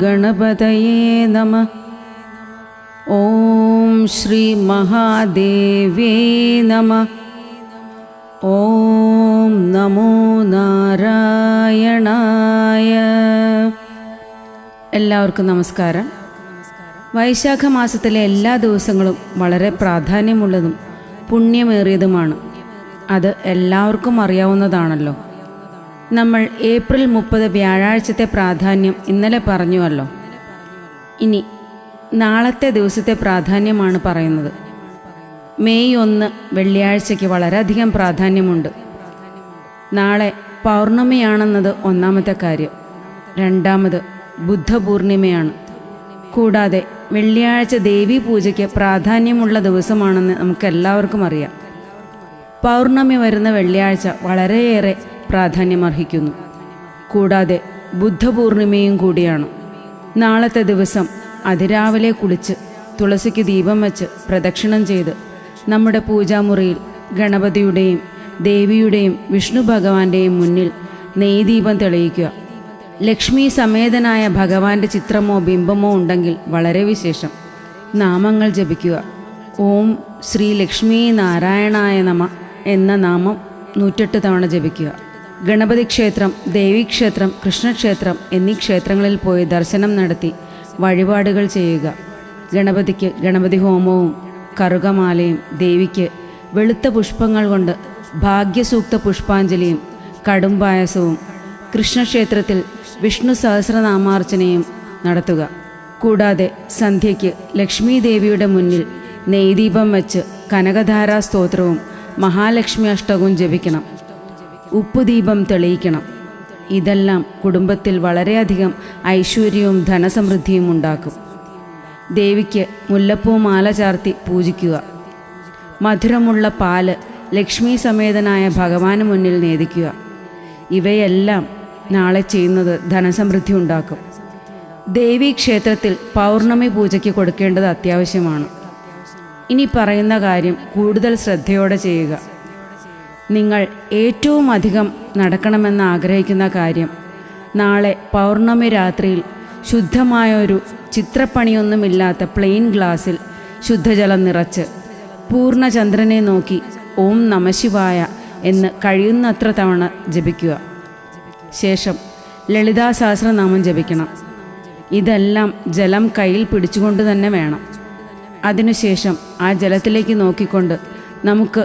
ഗണപതയേ നമഃ. ഓം ശ്രീ മഹാദേവേ നമഃ. ഓം നമോ നാരായണായ. എല്ലാവർക്കും നമസ്കാരം. വൈശാഖ മാസത്തിലെ എല്ലാ ദിവസങ്ങളും വളരെ പ്രാധാന്യമുള്ളതും പുണ്യമേറിയതുമാണ്. അത് എല്ലാവർക്കും അറിയാവുന്നതാണല്ലോ. നമ്മൾ ഏപ്രിൽ 30 വ്യാഴാഴ്ചത്തെ പ്രാധാന്യം ഇന്നലെ പറഞ്ഞുവല്ലോ. ഇനി നാളത്തെ ദിവസത്തെ പ്രാധാന്യമാണ് പറയുന്നത്. മെയ് 1 വെള്ളിയാഴ്ചയ്ക്ക് വളരെയധികം പ്രാധാന്യമുണ്ട്. നാളെ പൗർണമിയാണെന്നത് ഒന്നാമത്തെ കാര്യം. രണ്ടാമത് ബുദ്ധപൂർണിമയാണ്. കൂടാതെ വെള്ളിയാഴ്ച ദേവീ പൂജയ്ക്ക് പ്രാധാന്യമുള്ള ദിവസമാണെന്ന് നമുക്കെല്ലാവർക്കും അറിയാം. പൗർണമി വരുന്ന വെള്ളിയാഴ്ച വളരെയേറെ പ്രാധാന്യമർഹിക്കുന്നു. കൂടാതെ ബുദ്ധപൂർണിമയും കൂടിയാണ്. നാളത്തെ ദിവസം അതിരാവിലെ കുളിച്ച് തുളസിക്ക് ദീപം വച്ച് പ്രദക്ഷിണം ചെയ്ത് നമ്മുടെ പൂജാമുറിയിൽ ഗണപതിയുടെയും ദേവിയുടെയും വിഷ്ണു ഭഗവാന്റെയും മുന്നിൽ നെയ്ദീപം തെളിയിക്കുക. ലക്ഷ്മി സമേതനായ ഭഗവാന്റെ ചിത്രമോ ബിംബമോ ഉണ്ടെങ്കിൽ വളരെ വിശേഷം. നാമങ്ങൾ ജപിക്കുക. ഓം ശ്രീ ലക്ഷ്മീ നാരായണായ നമ എന്ന നാമം 108 തവണ ജപിക്കുക. ഗണപതി ക്ഷേത്രം, ദേവീക്ഷേത്രം, കൃഷ്ണക്ഷേത്രം എന്നീ ക്ഷേത്രങ്ങളിൽ പോയി ദർശനം നടത്തി വഴിപാടുകൾ ചെയ്യുക. ഗണപതിക്ക് ഗണപതി ഹോമവും കറുകമാലയും, ദേവിക്ക് വെളുത്ത പുഷ്പങ്ങൾ കൊണ്ട് ഭാഗ്യസൂക്ത പുഷ്പാഞ്ജലിയും കടുംപായസവും, കൃഷ്ണക്ഷേത്രത്തിൽ വിഷ്ണു സഹസ്രനാമാർച്ചനയും നടത്തുക. കൂടാതെ സന്ധ്യയ്ക്ക് ലക്ഷ്മീ ദേവിയുടെ മുന്നിൽ നെയ്ദീപം വച്ച് കനകധാരാ സ്തോത്രവും മഹാലക്ഷ്മി അഷ്ടകവും ജപിക്കണം. ഉപ്പുദീപം തെളിയിക്കണം. ഇതെല്ലാം കുടുംബത്തിൽ വളരെയധികം ഐശ്വര്യവും ധനസമൃദ്ധിയും ഉണ്ടാക്കും. ദേവിക്ക് മുല്ലപ്പൂ മാല ചാർത്തി പൂജിക്കുക. മധുരമുള്ള പാല് ലക്ഷ്മി സമേതനായ ഭഗവാന് മുന്നിൽ നേദിക്കുക. ഇവയെല്ലാം നാളെ ചെയ്യുന്നത് ധനസമൃദ്ധി ഉണ്ടാക്കും. ദേവീ ക്ഷേത്രത്തിൽ പൗർണമി പൂജയ്ക്ക് കൊടുക്കേണ്ടത് അത്യാവശ്യമാണ്. ഇനി പറയുന്ന കാര്യം കൂടുതൽ ശ്രദ്ധയോടെ ചെയ്യുക. നിങ്ങൾ ഏറ്റവും അധികം നടക്കണമെന്ന് ആഗ്രഹിക്കുന്ന കാര്യം, നാളെ പൗർണമി രാത്രിയിൽ ശുദ്ധമായൊരു ചിത്രപ്പണിയൊന്നുമില്ലാത്ത പ്ലെയിൻ ഗ്ലാസ്സിൽ ശുദ്ധജലം നിറച്ച് പൂർണ്ണചന്ദ്രനെ നോക്കി ഓം നമഃശിവായ എന്ന് കഴിയുന്നത്ര തവണ ജപിക്കുക. ശേഷം ലളിതാ സഹസ്രനാമം ജപിക്കണം. ഇതെല്ലാം ജലം കയ്യിൽ പിടിച്ചുകൊണ്ട് തന്നെ വേണം. അതിനുശേഷം ആ ജലത്തിലേക്ക് നോക്കിക്കൊണ്ട് നമുക്ക്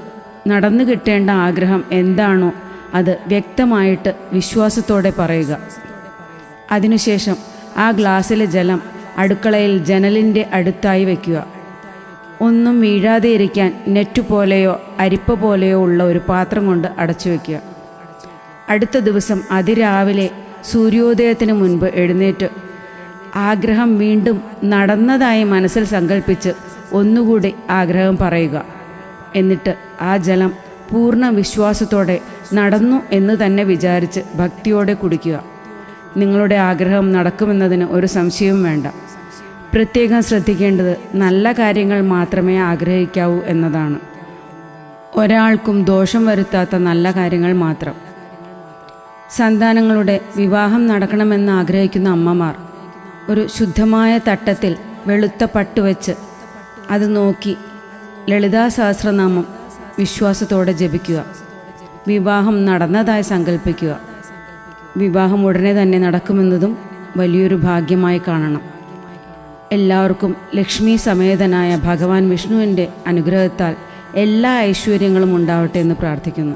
നടന്നു കിട്ടേണ്ട ആഗ്രഹം എന്താണോ അത് വ്യക്തമായിട്ട് വിശ്വാസത്തോടെ പറയുക. അതിനുശേഷം ആ ഗ്ലാസ്സിലെ ജലം അടുക്കളയിൽ ജനലിൻ്റെ അടുത്തായി വയ്ക്കുക. ഒന്നും വീഴാതെ ഇരിക്കാൻ നെറ്റ് പോലെയോ അരിപ്പ പോലെയോ ഉള്ള ഒരു പാത്രം കൊണ്ട് അടച്ചു വയ്ക്കുക. അടുത്ത ദിവസം അതിരാവിലെ സൂര്യോദയത്തിന് മുൻപ് എഴുന്നേറ്റ് ആഗ്രഹം വീണ്ടും നടന്നതായി മനസ്സിൽ സങ്കല്പിച്ച് ഒന്നുകൂടി ആഗ്രഹം പറയുക. എന്നിട്ട് ആ ജലം പൂർണ്ണ വിശ്വാസത്തോടെ നടന്നു എന്ന് തന്നെ വിചാരിച്ച് ഭക്തിയോടെ കുടിക്കുക. നിങ്ങളുടെ ആഗ്രഹം നടക്കുമെന്നതിന് ഒരു സംശയവും വേണ്ട. പ്രത്യേകം ശ്രദ്ധിക്കേണ്ടത് നല്ല കാര്യങ്ങൾ മാത്രമേ ആഗ്രഹിക്കാവൂ എന്നതാണ്. ഒരാൾക്കും ദോഷം വരുത്താത്ത നല്ല കാര്യങ്ങൾ മാത്രം. സന്താനങ്ങളുടെ വിവാഹം നടക്കണമെന്ന് ആഗ്രഹിക്കുന്ന അമ്മമാർ ഒരു ശുദ്ധമായ തട്ടത്തിൽ വെളുത്ത പട്ടുവെച്ച് അത് നോക്കി ലളിതാ സഹസ്രനാമം വിശ്വാസത്തോടെ ജപിക്കുക. വിവാഹം നടന്നതായി സങ്കല്പിക്കുക. വിവാഹം ഉടനെ തന്നെ നടക്കുമെന്നതും വലിയൊരു ഭാഗ്യമായി കാണണം. എല്ലാവർക്കും ലക്ഷ്മി സമേതനായ ഭഗവാൻ വിഷ്ണുവിൻ്റെ അനുഗ്രഹത്താൽ എല്ലാ ഐശ്വര്യങ്ങളും ഉണ്ടാവട്ടെ എന്ന് പ്രാർത്ഥിക്കുന്നു.